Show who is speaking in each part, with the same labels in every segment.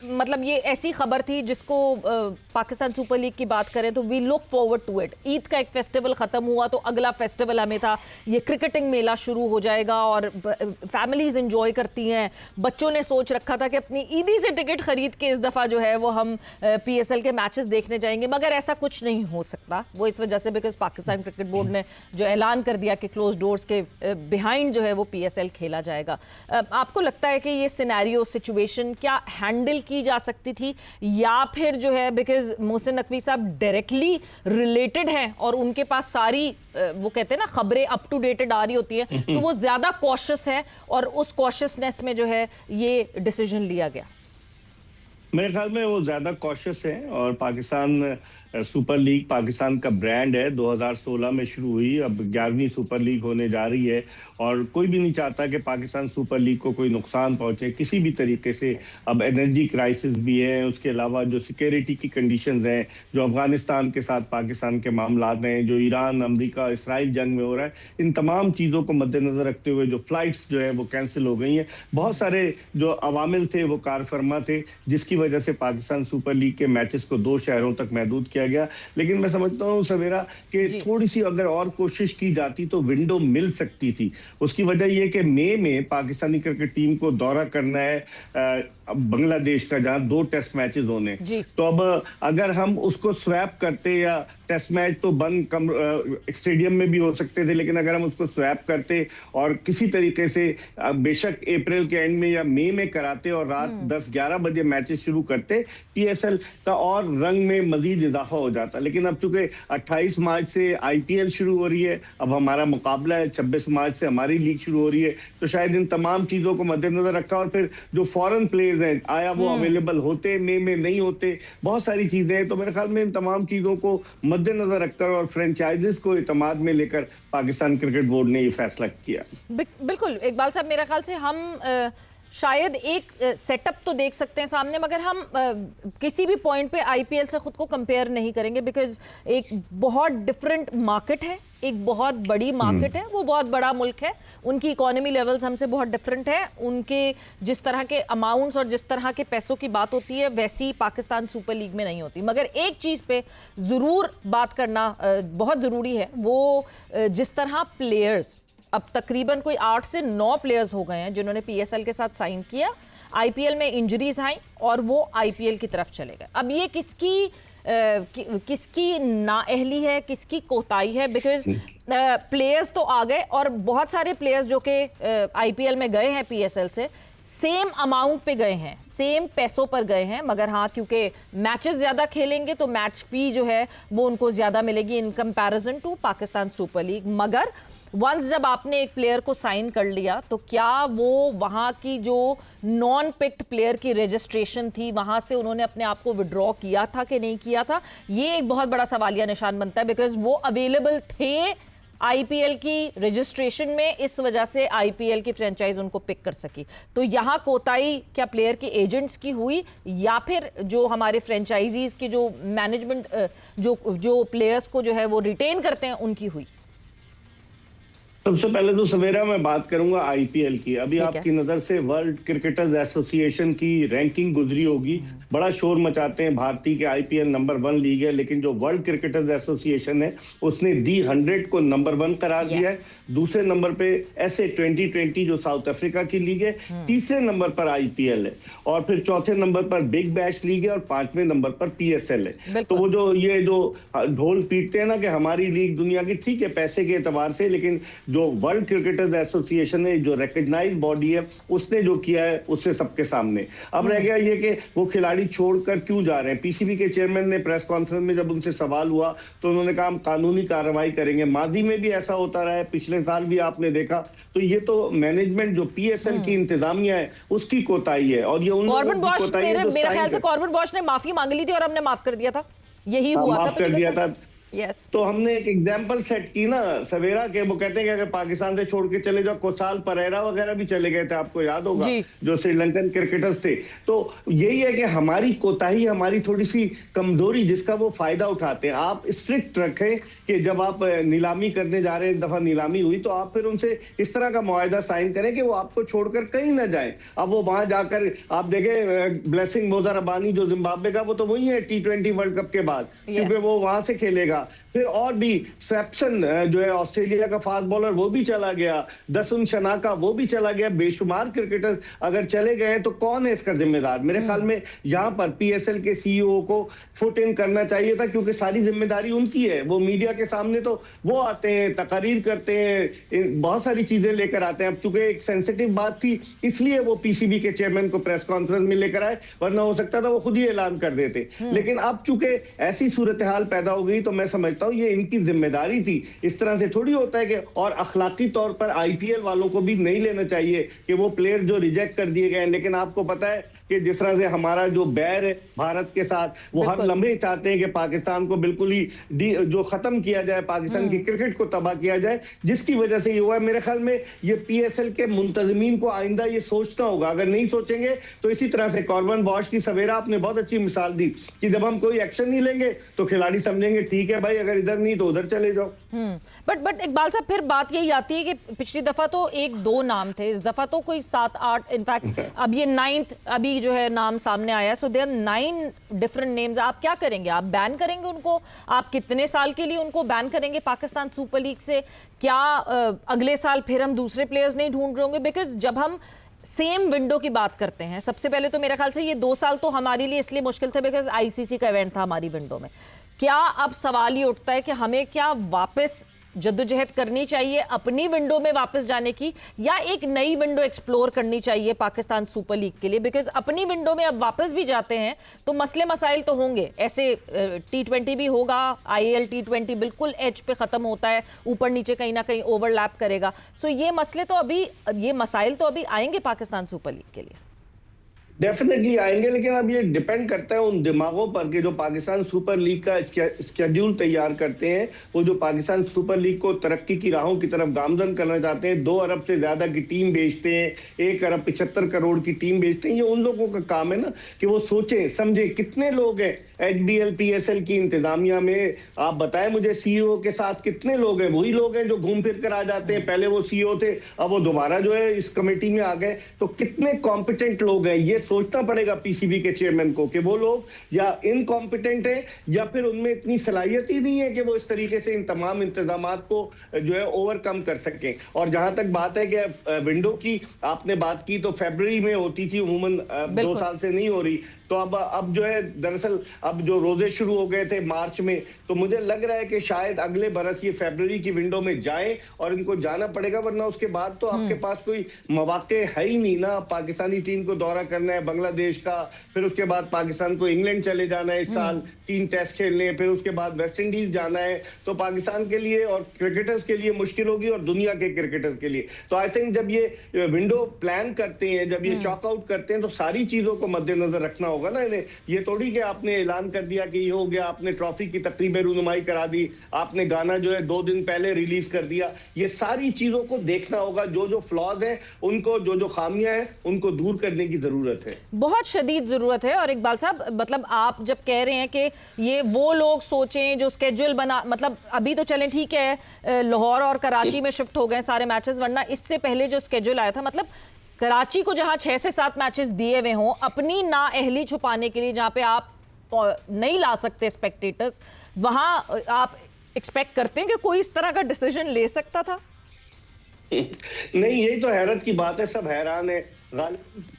Speaker 1: मतलब ये ऐसी खबर थी जिसको पाकिस्तान सुपर लीग की बात करें तो we look forward to it. Eid का एक फेस्टिवल खत्म हुआ तो अगला फेस्टिवल हमें था, ये क्रिकेटिंग मेला शुरू हो जाएगा और फैमिलीज एंजॉय करती हैं। बच्चों ने सोच रखा था कि अपनी ईदी से टिकट खरीद के इस दफ़ा जो है वो हम PSL के मैचेस देखने जाएंगे, मगर ऐसा कुछ नहीं हो सकता। वो इस वजह से बिकॉज पाकिस्तान क्रिकेट बोर्ड ने जो ऐलान कर दिया कि क्लोज डोर्स के बिहाइंड जो है वो PSL खेला जाएगा। आपको लगता है कि ये सिनेरियो सिचुएशन क्या हैंडल की जा सकती थी, या फिर जो है बिकॉज मोहसिन नकवी साहब डायरेक्टली रिलेटेड हैं और उनके पास सारी वो कहते हैं ना खबरें अप टू डेटेड आ रही होती है, तो वो ज्यादा कॉशियस है और उस कॉशियसनेस में जो है ये डिसीजन लिया गया?
Speaker 2: मेरे ख्याल में वो ज्यादा कॉशियस है। और पाकिस्तान सुपर लीग पाकिस्तान का ब्रांड है, 2016 में शुरू हुई, अब 11वीं सुपर लीग होने जा रही है और कोई भी नहीं चाहता कि पाकिस्तान सुपर लीग को कोई नुकसान पहुंचे किसी भी तरीके से। अब एनर्जी क्राइसिस भी है, उसके अलावा जो सिक्योरिटी की कंडीशंस हैं, जो अफगानिस्तान के साथ पाकिस्तान के मामला हैं, जो ईरान अमेरिका इसराइल जंग में हो रहा है, इन तमाम चीज़ों को मद्देनजर रखते हुए जो फ्लाइट्स जो है वो कैंसिल हो गई हैं। बहुत सारे जो अवामिल थे वो कार फरमा थे, जिसकी वजह से पाकिस्तान सुपर लीग के मैचेस को 2 शहरों तक महदूद किया गया। लेकिन मैं समझता हूँ सवेरा कि थोड़ी सी अगर और कोशिश की जाती तो विंडो मिल सकती थी। उसकी वजह यह कि मई में पाकिस्तानी क्रिकेट टीम को दौरा करना है बांग्लादेश का, जहां 2 टेस्ट मैचेस होने। तो अब अगर हम उसको स्वैप करते, या टेस्ट मैच तो बंद स्टेडियम में भी हो सकते थे, लेकिन अगर हम उसको स्वैप करते और किसी तरीके से बेशक अप्रैल के एंड में या मई में कराते और रात 10-11 बजे मैचेस शुरू करते, PSL का और रंग में मजीद इजाफा हो जाता। लेकिन अब चूंकि 28 मार्च से IPL शुरू हो रही है, अब हमारा मुकाबला है, 26 मार्च से हमारी लीग शुरू हो रही है, तो शायद इन तमाम चीजों को मद्देनजर रखा। और फिर जो फॉरेन प्लेयर्स हैं, आया वो अवेलेबल होते, मई में नहीं होते, बहुत सारी चीजें हैं। तो मेरे ख्याल में इन तमाम चीजों को मद्देनजर रखकर और फ्रेंचाइजीज को इत्मीनान में लेकर पाकिस्तान क्रिकेट बोर्ड ने ये फैसला किया।
Speaker 1: बिल्कुल इकबाल साहब, मेरे ख्याल से हम शायद एक सेटअप तो देख सकते हैं सामने, मगर हम किसी भी पॉइंट पे IPL से खुद को कंपेयर नहीं करेंगे, बिकॉज एक बहुत डिफरेंट मार्केट है, एक बहुत बड़ी मार्केट है, वो बहुत बड़ा मुल्क है, उनकी इकोनॉमी लेवल्स हमसे बहुत डिफरेंट है, उनके जिस तरह के अमाउंट्स और जिस तरह के पैसों की बात होती है वैसी पाकिस्तान सुपर लीग में नहीं होती। मगर एक चीज़ पे ज़रूर बात करना बहुत ज़रूरी है, वो जिस तरह प्लेयर्स, अब तकरीबन कोई 8 से 9 प्लेयर्स हो गए हैं जिन्होंने PSL के साथ साइन किया, IPL में इंजरीज आई और वो IPL की तरफ चले गए। अब ये किसकी नाअहली है, किसकी कोताही है? बिकॉज प्लेयर्स तो आ गए और बहुत सारे प्लेयर्स जो कि IPL में गए हैं PSL से, सेम अमाउंट पे गए हैं, सेम पैसों पर गए हैं, मगर हाँ क्योंकि मैचेस ज़्यादा खेलेंगे तो मैच फी जो है वो उनको ज़्यादा मिलेगी in comparison to Pakistan super league. मगर वंस जब आपने एक प्लेयर को साइन कर लिया तो क्या वो वहाँ की जो नॉन पिक्ड प्लेयर की रजिस्ट्रेशन थी वहाँ से उन्होंने अपने आप को विड्रॉ किया था कि नहीं किया था? ये एक बहुत बड़ा सवालिया निशान बनता है, बिकॉज वो अवेलेबल थे IPL की रजिस्ट्रेशन में, इस वजह से IPL की फ्रेंचाइज उनको पिक कर सकी। तो यहाँ कोताही क्या प्लेयर के एजेंट्स की हुई, या फिर जो हमारे फ्रेंचाइजीज के जो मैनेजमेंट जो प्लेयर्स को जो है वो रिटेन करते हैं उनकी हुई?
Speaker 2: सबसे पहले तो सवेरा मैं बात करूंगा IPL की। अभी आपकी नजर से वर्ल्ड क्रिकेटर्स एसोसिएशन की रैंकिंग गुजरी होगी, बड़ा शोर मचाते हैं भारतीय के IPL नंबर 1 लीग है, लेकिन जो वर्ल्ड क्रिकेटर्स एसोसिएशन है उसने दी 100 को नंबर 1 करार दिया है। दूसरे नंबर पे SA 2020 जो साउथ अफ्रीका की लीग है, तीसरे नंबर पर IPL है, और फिर चौथे नंबर पर बिग बैश लीग है, और 5वें नंबर पर PSL है। तो वो जो ये जो ढोल पीटते हैं ना कि हमारी लीग दुनिया की, ठीक है पैसे के एतबार से, लेकिन जो वर्ल्ड क्रिकेटर्स एसोसिएशन है, जो रिकॉग्नाइज्ड बॉडी है, उसने जो किया है उससे सबके सामने। अब रह गया ये कि वो खिलाड़ी छोड़कर क्यों जा रहे हैं। PCB के चेयरमैन ने प्रेस कॉन्फ्रेंस में जब उनसे सवाल हुआ तो उन्होंने कहा हम कानूनी कार्रवाई करेंगे। मादी में भी ऐसा होता रहा है, पिछले साल भी आपने देखा। तो ये तो मैनेजमेंट जो PSL की इंतजामिया है उसकी कोताही है, और ये उन लोगों की कोताही है।
Speaker 1: मेरे ख्याल से कॉर्बन बॉश ने माफी मांग ली थी और हमने माफ कर दिया था, यही हुआ था,
Speaker 2: माफ कर दिया था।
Speaker 1: यस
Speaker 2: तो हमने एक एग्जाम्पल सेट की ना सवेरा के, वो कहते हैं कि अगर पाकिस्तान से छोड़ के चले जाओ, कोसाल परेरा वगैरह भी चले गए थे, आपको याद होगा,
Speaker 1: जी।
Speaker 2: जो श्रीलंकन क्रिकेटर्स थे। तो यही है कि हमारी कोताही, हमारी थोड़ी सी कमजोरी, जिसका वो फायदा उठाते हैं। आप स्ट्रिक्ट रखें कि जब आप नीलामी करने जा रहे हैं, एक दफा नीलामी हुई तो आप फिर उनसे इस तरह का मुआहदा साइन करें कि वो आपको छोड़कर कहीं ना जाए। अब वो वहां जाकर आप देखें, ब्लेसिंग मोजा रबानी जो जिम्बाब्वे का, वो तो वही है T20 वर्ल्ड कप के बाद, क्योंकि वो वहां से खेलेगा। फिर और भी सैप्सन जो है ऑस्ट्रेलिया का फास्ट बॉलर, वो भी चला गया। दसुन शनाका वो भी चला गया। बेशुमार क्रिकेटर्स अगर चले गए तो कौन है इसका जिम्मेदार? मेरे ख्याल में यहाँ पर PSL के CEO को फुट इन करना चाहिए था, क्योंकि सारी जिम्मेदारी उनकी है। वो मीडिया के सामने तो वो आते हैं, तकारीर करते हैं, बहुत सारी चीजें लेकर आते हैं। अब चूंकि एक सेंसिटिव बात थी, इसलिए वो PCB के चेयरमैन को प्रेस कॉन्फ्रेंस में लेकर आए, वरना हो सकता था वो खुद ही ऐलान कर देते। लेकिन अब चूंकि ऐसी सूरत हाल पैदा हो गई, तो मैं समझता हूं ये इनकी जिम्मेदारी थी। इस तरह से थोड़ी होता है कि, और अखलाकी तौर पर IPL वालों को भी नहीं लेना चाहिए कि वो प्लेयर जो रिजेक्ट कर दिए गए। लेकिन आपको पता है कि जिस तरह से हमारा जो बैर है भारत के साथ, वो हर लम्हे चाहते हैं कि पाकिस्तान को बिल्कुल ही जो खत्म किया जाए, पाकिस्तान की क्रिकेट को तबाह किया जाए, जिसकी वजह से ये हुआ है। मेरे ख्याल में ये PSL के मुंतजमीन को आइंदा ये सोचना होगा। अगर नहीं सोचेंगे तो इसी तरह से कॉर्बन वॉश की सवेरा आपने बहुत अच्छी मिसाल दी कि जब हम कोई एक्शन नहीं लेंगे तो खिलाड़ी समझेंगे ठीक है भाई, अगर इधर नहीं तो उधर चले जाओ।
Speaker 1: बट इकबाल साहब, फिर बात यही आती है कि पिछली दफा तो 1-2 नाम थे, इस दफा तो कोई 7-8, इनफैक्ट अब ये 9th अभी जो है नाम सामने आया। So there 9 different names. आप क्या करेंगे? आप बैन करेंगे उनको? आप कितने साल के लिए उनको बैन करेंगे पाकिस्तान सुपर लीग से? क्या अगले साल फिर हम दूसरे प्लेयर्स नहीं ढूंढ रहे होंगे? बिकॉज जब हम सेम विंडो की बात करते हैं, सबसे पहले तो मेरे ख्याल से ये 2 साल तो हमारे लिए इसलिए मुश्किल थे बिकॉज ICC का इवेंट था हमारी विंडो में। क्या अब सवाल ये उठता है कि हमें क्या वापस जद्दोजहद करनी चाहिए अपनी विंडो में वापस जाने की, या एक नई विंडो एक्सप्लोर करनी चाहिए पाकिस्तान सुपर लीग के लिए? बिकॉज अपनी विंडो में अब वापस भी जाते हैं तो मसले मसाइल तो होंगे। ऐसे T20 भी होगा, IAL T20 बिल्कुल एज पे खत्म होता है, ऊपर नीचे कहीं ना कहीं ओवरलैप करेगा। सो ये मसले तो अभी, ये मसाइल तो अभी आएंगे पाकिस्तान सुपर लीग के लिए।
Speaker 2: डेफिनेटली आएंगे, लेकिन अब ये डिपेंड करता है उन दिमागों पर कि जो पाकिस्तान सुपर लीग का स्केड्यूल तैयार करते हैं। वो जो पाकिस्तान सुपर लीग को तरक्की की राहों की तरफ गामजन करना चाहते हैं, 2 अरब से ज्यादा की टीम बेचते हैं, 1 अरब 75 करोड़ की टीम बेचते हैं। ये उन लोगों का काम है ना कि वो सोचे समझे कितने लोग हैं HBL PSL की इंतजामिया में। आप बताएं मुझे, CEO के साथ कितने लोग हैं? वही लोग हैं जो घूम फिर कर आ जाते हैं। पहले वो CEO थे, अब वो दोबारा जो है इस कमेटी में आ गए। तो कितने कॉम्पिटेंट लोग हैं, ये सोचना पड़ेगा PCB के चेयरमैन को कि वो लोग या इनकॉम्पिटेंट हैं या फिर उनमें इतनी सलाहियत ही नहीं है कि वो इस तरीके से इन तमाम इंतजामात को जो है ओवरकम कर सकें। और जहां तक बात है कि विंडो की आपने बात की, तो फरवरी में होती थी उमूमन, 2 साल से नहीं हो रही। तो अब जो है दरअसल अब जो रोजे शुरू हो गए थे मार्च में, तो मुझे लग रहा है कि शायद अगले बरस ये फरवरी की विंडो में जाएं और इनको जाना पड़ेगा, वरना उसके बाद तो आपके पास कोई मौके है ही नहीं ना। पाकिस्तानी टीम को दौरा करना है बांग्लादेश का, फिर उसके बाद पाकिस्तान को इंग्लैंड चले जाना है इस साल 3 टेस्ट खेलने हैं, फिर उसके बाद वेस्ट इंडीज जाना है। तो पाकिस्तान के लिए और क्रिकेटर्स के लिए मुश्किल होगी और दुनिया के क्रिकेटर्स के लिए। तो आई थिंक जब ये विंडो प्लान करते हैं, जब ये चॉक आउट करते हैं, तो सारी चीजों को मद्देनजर रखना होगा ना इन्हें। ये थोड़ी कि आपने ऐलान कर दिया कि ये हो गया, आपने ट्रॉफी की तकरीब रुनुमाई करा दी, आपने गाना जो है 2 दिन पहले रिलीज कर दिया। ये सारी चीजों को देखना होगा, जो फ्लॉज हैं उनको, जो खामियां हैं उनको दूर करने की जरूरत है,
Speaker 1: बहुत शदीद जरूरत है। और इकबाल साहब, मतलब आप जब कह रहे हैं कि ये वो लोग सोचें जो स्केड्यूल बना, मतलब अभी तो चलें ठीक है लाहौर और कराची में शिफ्ट हो गए सारे मैचेस, वरना इससे पहले जो स्केड्यूल आया था, मतलब कराची को जहां 6 से 7 मैचेस दिए हुए हों, अपनी नाअहली छुपाने के लिए, जहां पे आप नहीं ला सकते स्पेक्टेटर्स, वहां आप एक्सपेक्ट करते हैं कि कोई इस तरह का डिसीजन ले सकता था?
Speaker 2: नहीं, यही तो हैरत की बात है, सब हैरान है।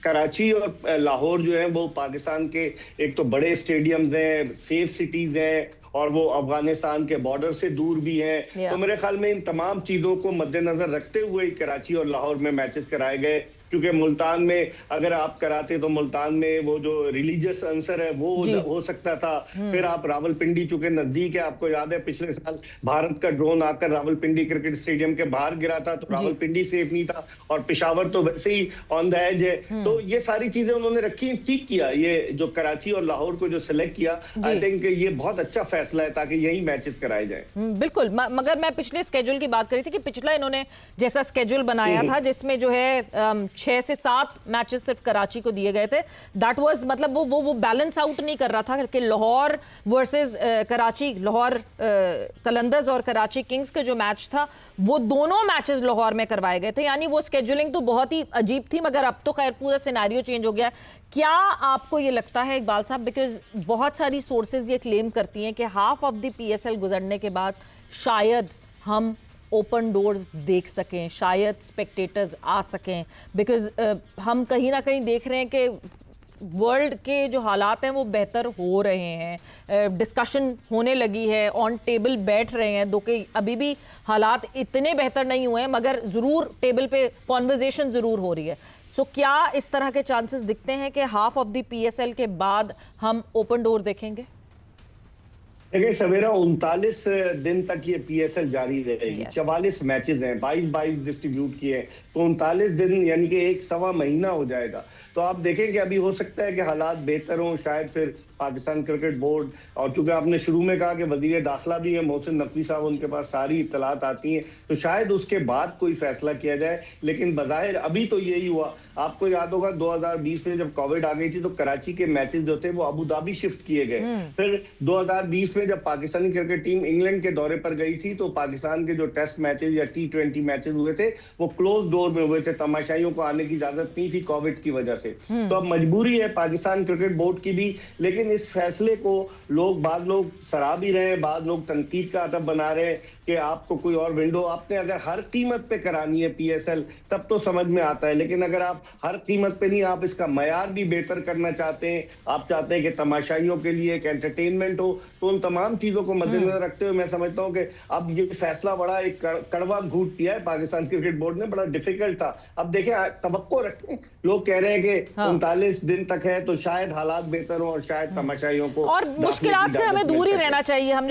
Speaker 2: कराची और लाहौर जो है वो पाकिस्तान के एक तो बड़े स्टेडियम्स हैं, सेफ सिटीज हैं, और वो अफगानिस्तान के बॉर्डर से दूर भी हैं। तो मेरे ख्याल में इन तमाम चीजों को मद्देनजर रखते हुए कराची और लाहौर में मैचेस कराए गए। क्योंकि मुल्तान में अगर आप कराते तो मुल्तान में वो जो रिलीजियस आंसर है वो हो सकता था। फिर आप रावलपिंडी, चूंकि नजदीक है, आपको याद है पिछले साल भारत का ड्रोन आकर रावलपिंडी क्रिकेट स्टेडियम के बाहर गिरा था, तो रावलपिंडी सेफ नहीं था, और पेशावर तो वैसे ही ऑन द एज है। तो ये सारी चीजें उन्होंने रखी, ठीक किया। ये जो कराची और लाहौर को जो सिलेक्ट किया, आई थिंक ये बहुत अच्छा फैसला है, ताकि यही मैचेस कराए जाए।
Speaker 1: बिल्कुल, मगर मैं पिछले स्केड्यूल की बात करी थी कि पिछला इन्होंने जैसा स्केड्यूल बनाया था जिसमें जो है 6 से 7 मैचेस सिर्फ कराची को दिए गए थे, दैट वाज मतलब वो बैलेंस आउट नहीं कर रहा था कि लाहौर वर्सेस कराची, लाहौर कलंदर्स और कराची किंग्स का जो मैच था वो दोनों मैचेस लाहौर में करवाए गए थे। यानी वो स्केड्यूलिंग तो बहुत ही अजीब थी, मगर अब तो खैर पूरा सिनेरियो चेंज हो गया। क्या आपको ये लगता है इकबाल साहब, बिकॉज बहुत सारी सोर्सेज ये क्लेम करती हैं कि हाफ ऑफ द पीएसएल गुजरने के बाद शायद हम ओपन डोर्स देख सकें, शायद स्पेक्टेटर्स आ सकें, बिकॉज हम कहीं ना कहीं देख रहे हैं कि वर्ल्ड के जो हालात हैं वो बेहतर हो रहे हैं, डिस्कशन होने लगी है, ऑन टेबल बैठ रहे हैं, दो कि अभी भी हालात इतने बेहतर नहीं हुए हैं, मगर ज़रूर टेबल पे कॉन्वर्जेशन ज़रूर हो रही है। सो क्या इस तरह के चांसेस दिखते हैं कि हाफ ऑफ द पीएसएल के बाद हम ओपन डोर देखेंगे?
Speaker 2: देखिए सवेरा 39 दिन तक ये पीएसएल जारी रहेगी। 44 मैचेस हैं, 22 डिस्ट्रीब्यूट किए, तो 39 दिन यानी कि 1.25 महीना हो जाएगा। तो आप देखें कि अभी हो सकता है कि हालात बेहतर हों, शायद फिर पाकिस्तान क्रिकेट बोर्ड, और चूंकि आपने शुरू में कहा कि वजीर दाखिला भी है मोहसिन नकवी साहब, उनके पास सारी इत्तलात आती हैं, तो शायद उसके बाद कोई फैसला किया जाए। लेकिन बज़ाहिर अभी तो यही हुआ। आपको याद होगा 2020 में जब कोविड आ गई थी, तो कराची के मैचेस जो थे वो अबू धाबी शिफ्ट किए गए। फिर 2020 में जब पाकिस्तानी क्रिकेट टीम इंग्लैंड के दौरे पर गई थी, तो पाकिस्तान के जो टेस्ट मैचेस या T20 मैचेस हुए थे वो क्लोज डोर में हुए थे, तमाशाइयों को आने की इजाजत नहीं थी कोविड की वजह से। तो अब मजबूरी है पाकिस्तान क्रिकेट बोर्ड की भी, लेकिन इस फैसले को बाद लोग सराह भी रहे हैं, बाद लोग तनकीद का अदब बना रहे हैं कि आपको कोई और विंडो, आपने अगर हर कीमत पे करानी है पीएसएल तब तो समझ में आता है, लेकिन अगर आप हर कीमत पे नहीं, आप इसका मयार भी बेहतर करना चाहते हैं, आप चाहते हैं कि तमाशाइयों के लिए एक एंटरटेनमेंट हो, तो उन तमाम चीजों को मद्देनजर रखते हुए मैं समझता हूं कि अब ये फैसला बड़ा एक कड़वा घूंट किया है पाकिस्तान क्रिकेट बोर्ड ने, बड़ा डिफिकल्ट था। अब देखें, तवक्को रखें, लोग कह रहे हैं कि 39 दिन तक है, तो शायद हालात बेहतर हो और शायद तमाशाइयों को
Speaker 1: और मुश्किलात से हमें दूर ही रहना चाहिए। हमने